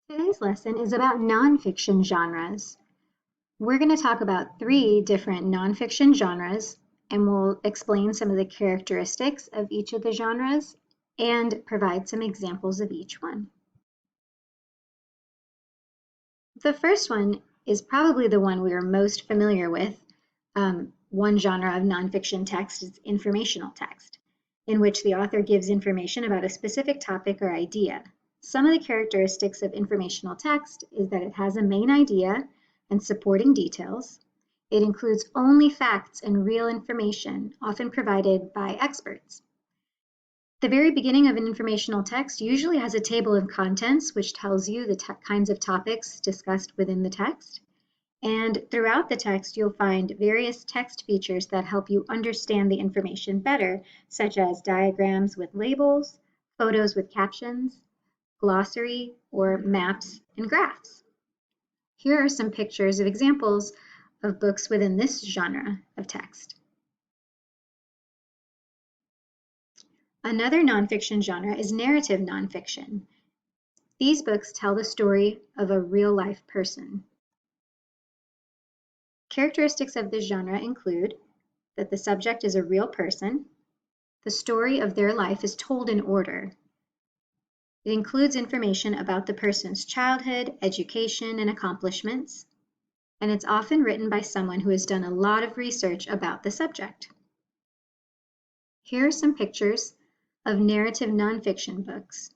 Today's lesson is about nonfiction genres. We're going to talk about 3 different nonfiction genres, and we'll explain some of the characteristics of each of the genres and provide some examples of each one. The first one is probably the one we are most familiar with. One genre of nonfiction text is informational text, in which the author gives information about a specific topic or idea. Some of the characteristics of informational text is that it has a main idea and supporting details. It includes only facts and real information, often provided by experts. The very beginning of an informational text usually has a table of contents, which tells you the kinds of topics discussed within the text. And throughout the text, you'll find various text features that help you understand the information better, such as diagrams with labels, photos with captions, glossary, or maps and graphs. Here are some pictures of examples of books within this genre of text. Another nonfiction genre is narrative nonfiction. These books tell the story of a real-life person. Characteristics of this genre include that the subject is a real person, the story of their life is told in order. It includes information about the person's childhood, education, and accomplishments, and it's often written by someone who has done a lot of research about the subject. Here are some pictures of narrative nonfiction books.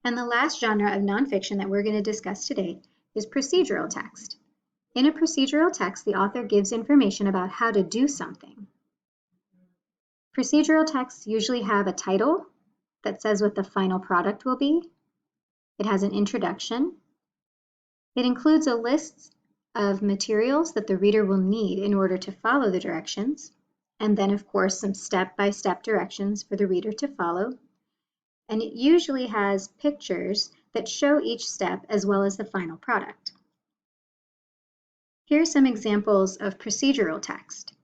And the last genre of nonfiction that we're going to discuss today is procedural text. In a procedural text, the author gives information about how to do something. Procedural texts usually have a title that says what the final product will be. It has an introduction. It includes a list of materials that the reader will need in order to follow the directions, and then, of course, some step-by-step directions for the reader to follow. And it usually has pictures that show each step as well as the final product. Here are some examples of procedural text.